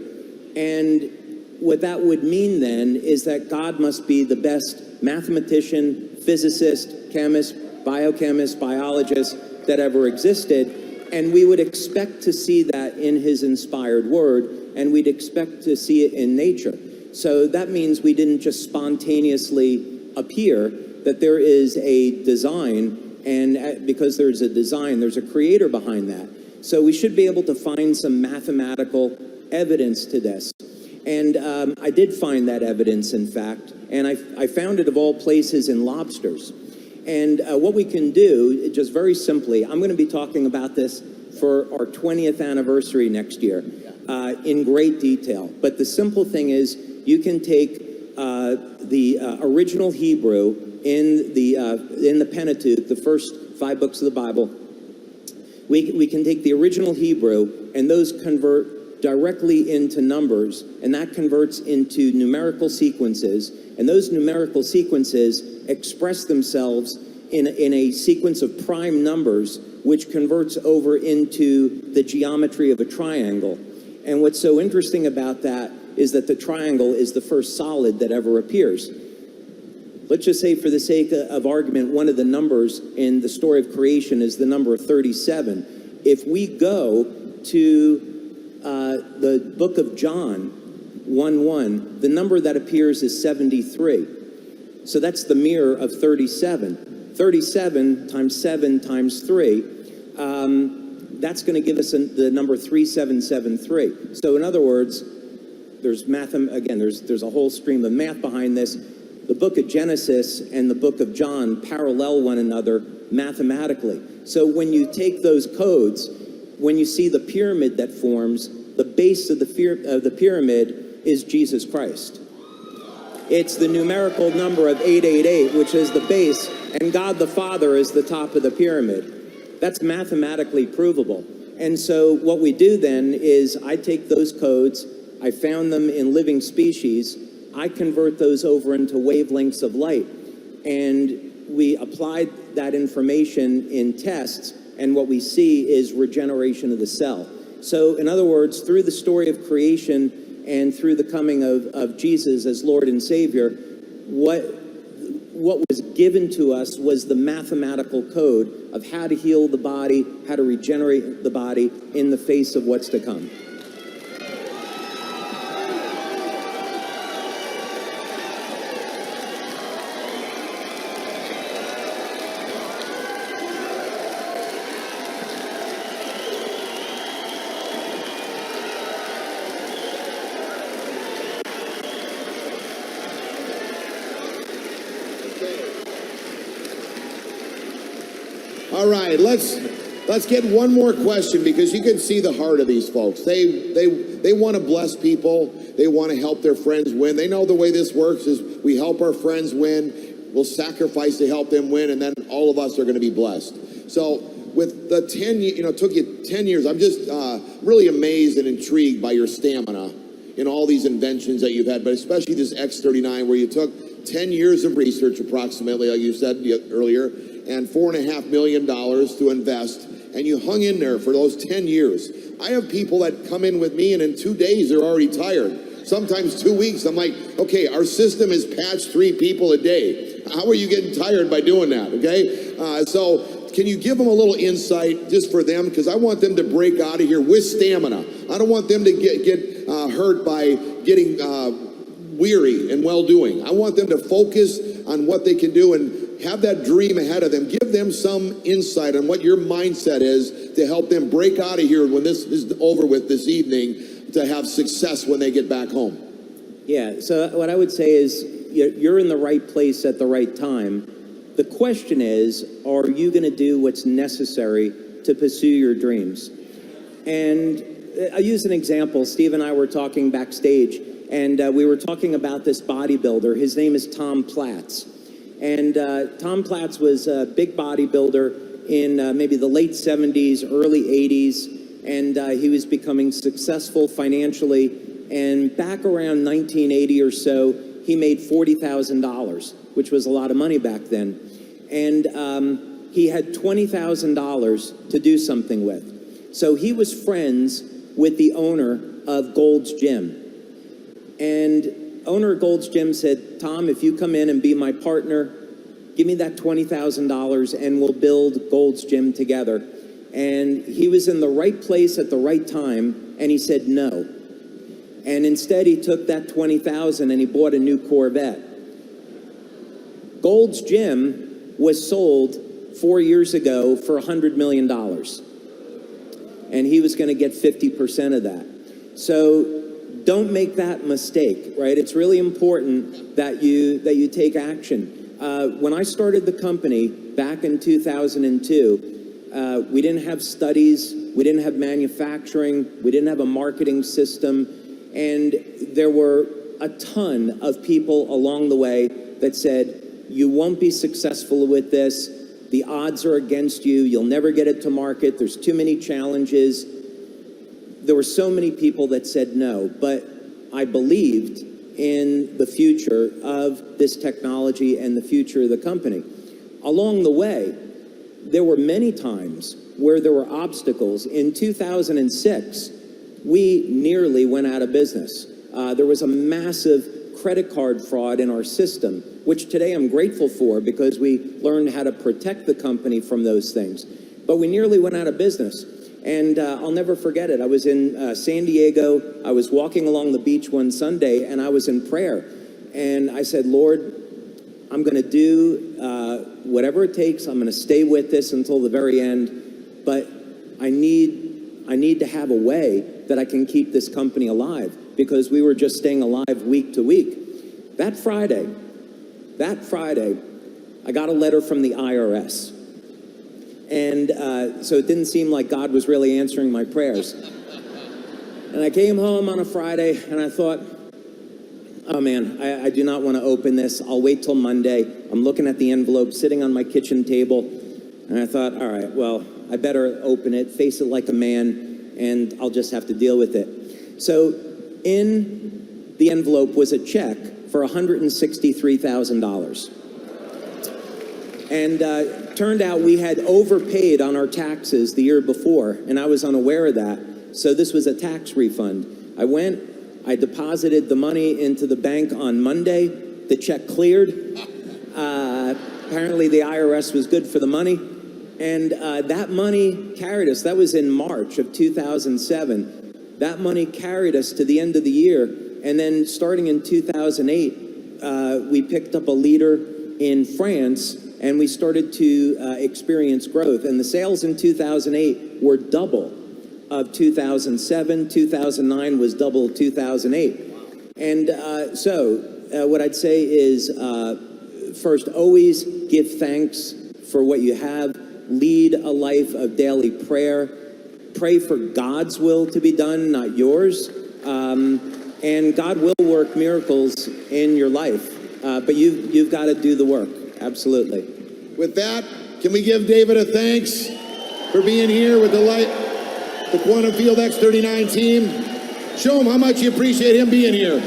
B: and what that would mean then is that God must be the best mathematician, physicist, chemist, biochemist, biologist that ever existed, and we would expect to see that in his inspired word, and we'd expect to see it in nature. So that means we didn't just spontaneously appear, that there is a design, and because there's a design, there's a creator behind that. So we should be able to find some mathematical evidence to this. And I did find that evidence, in fact, and I found it of all places in lobsters. And what we can do, just very simply, I'm going to be talking about this for our 20th anniversary next year in great detail. But the simple thing is, you can take the original Hebrew in the Pentateuch, the first 5 books of the Bible. We can take the original Hebrew, and those convert directly into numbers, and that converts into numerical sequences, and those numerical sequences express themselves in a sequence of prime numbers, which converts over into the geometry of a triangle. And what's so interesting about that is that the triangle is the first solid that ever appears. Let's just say, for the sake of argument, one of the numbers in the story of creation is the number 37. If we go to the book of John 1:1, the number that appears is 73. So that's the mirror of 37. 37 times 7 times 3, that's going to give us the number 3773. So in other words, there's a whole stream of math behind this. The book of Genesis and the book of John parallel one another mathematically. So when you take those codes, when you see the pyramid that forms, the base of the pyramid is Jesus Christ. It's the numerical number of 888, which is the base, and God the Father is the top of the pyramid. That's mathematically provable. And so what we do then is I take those codes, I found them in living species, I convert those over into wavelengths of light, and we applied that information in tests, and what we see is regeneration of the cell. So in other words, through the story of creation and through the coming of Jesus as Lord and Savior, what was given to us was the mathematical code of how to heal the body, how to regenerate the body in the face of what's to come.
A: All right, let's get one more question, because you can see the heart of these folks. They want to bless people. They want to help their friends win. They know the way this works is we help our friends win. We'll sacrifice to help them win, and then all of us are going to be blessed. So with the 10, it took you 10 years. I'm just really amazed and intrigued by your stamina in all these inventions that you've had, but especially this X39, where you took 10 years of research approximately, like you said earlier, and $4.5 million to invest, and you hung in there for those 10 years. I have people that come in with me, and in 2 days, they're already tired. Sometimes 2 weeks. I'm like, okay, our system is patched 3 people a day. How are you getting tired by doing that, okay? So can you give them a little insight just for them? Because I want them to break out of here with stamina. I don't want them to get hurt by getting weary and well-doing. I want them to focus on what they can do and have that dream ahead of them. Give them some insight on what your mindset is to help them break out of here when this is over with this evening, to have success when they get back home.
B: Yeah, so what I would say is you're in the right place at the right time. The question is, are you going to do what's necessary to pursue your dreams? And I'll use an example. Steve and I were talking backstage, and we were talking about this bodybuilder. His name is Tom Platz. And Tom Platz was a big bodybuilder in maybe the late 70s, early 80s. and he was becoming successful financially. And back around 1980 or so, he made $40,000, which was a lot of money back then. And he had $20,000 to do something with. So he was friends with the owner of Gold's Gym. And owner of Gold's Gym said, Tom, if you come in and be my partner, give me that $20,000 and we'll build Gold's Gym together. And he was in the right place at the right time, and he said no. And instead he took that $20,000 and he bought a new Corvette. Gold's Gym was sold 4 years ago for $100 million. And he was going to get 50% of that. So don't make that mistake, right? It's really important that you take action. When I started the company back in 2002, we didn't have studies, we didn't have manufacturing, we didn't have a marketing system, and there were a ton of people along the way that said, you won't be successful with this, the odds are against you, you'll never get it to market, there's too many challenges. There were so many people that said no, but I believed in the future of this technology and the future of the company. Along the way, there were many times where there were obstacles. In 2006, we nearly went out of business. There was a massive credit card fraud in our system, which today I'm grateful for because we learned how to protect the company from those things. But we nearly went out of business. And I'll never forget it. I was in San Diego. I was walking along the beach one Sunday, and I was in prayer. And I said, Lord, I'm going to do whatever it takes. I'm going to stay with this until the very end. But I need to have a way that I can keep this company alive, because we were just staying alive week to week. That Friday, I got a letter from the IRS. And so it didn't seem like God was really answering my prayers. And I came home on a Friday and I thought, oh man, I do not want to open this. I'll wait till Monday. I'm looking at the envelope sitting on my kitchen table. And I thought, all right, well, I better open it, face it like a man, and I'll just have to deal with it. So in the envelope was a check for $163,000. And turned out we had overpaid on our taxes the year before, and I was unaware of that. So this was a tax refund. I deposited the money into the bank on Monday. The check cleared. Apparently the IRS was good for the money. And that money carried us. That was in March of 2007. That money carried us to the end of the year. And then starting in 2008, we picked up a leader in France, and we started to experience growth. And the sales in 2008 were double of 2007. 2009 was double of 2008. And so what I'd say is, first, always give thanks for what you have. Lead a life of daily prayer. Pray for God's will to be done, not yours. And God will work miracles in your life. But you've got to do the work. Absolutely.
A: With that, can we give David a thanks for being here with the Quantum Field X39 team? Show him how much you appreciate him being here.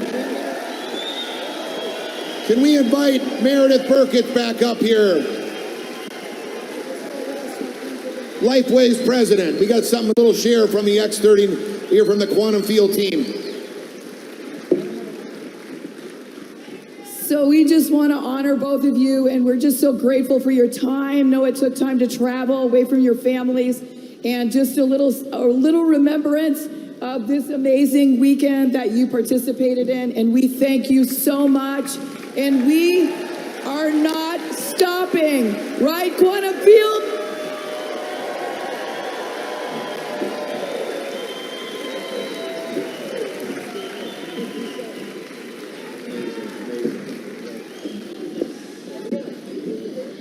A: Can we invite Meredith Burkett back up here? Lifewave's president. We got something, a little share from the X30 here from the Quantum Field team.
C: So we just want to honor both of you, and we're just so grateful for your time. Know it took time to travel away from your families, and just a little remembrance of this amazing weekend that you participated in, and we thank you so much. And we are not stopping, right, Quantum Field?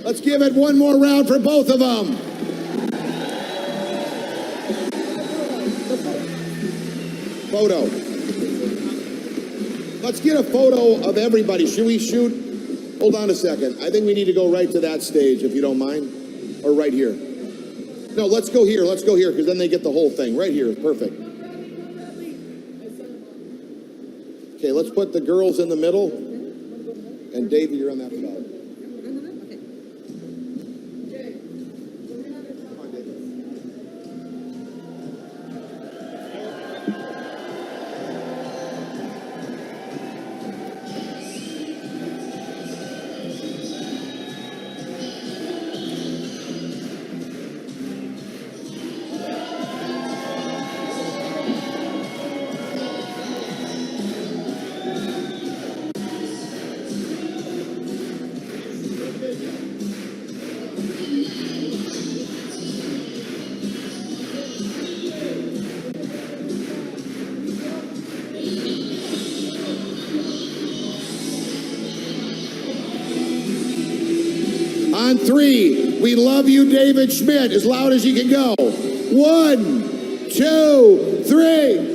A: Let's give it one more round for both of them. Photo. Let's get a photo of everybody. Should we shoot? Hold on a second. I think we need to go right to that stage, if you don't mind. Or right here. No, let's go here. Let's go here because then they get the whole thing. Right here is perfect. Okay, let's put the girls in the middle. And Davey, you're on that side. On three, we love you, David Schmidt, as loud as you can go. 1, 2, 3.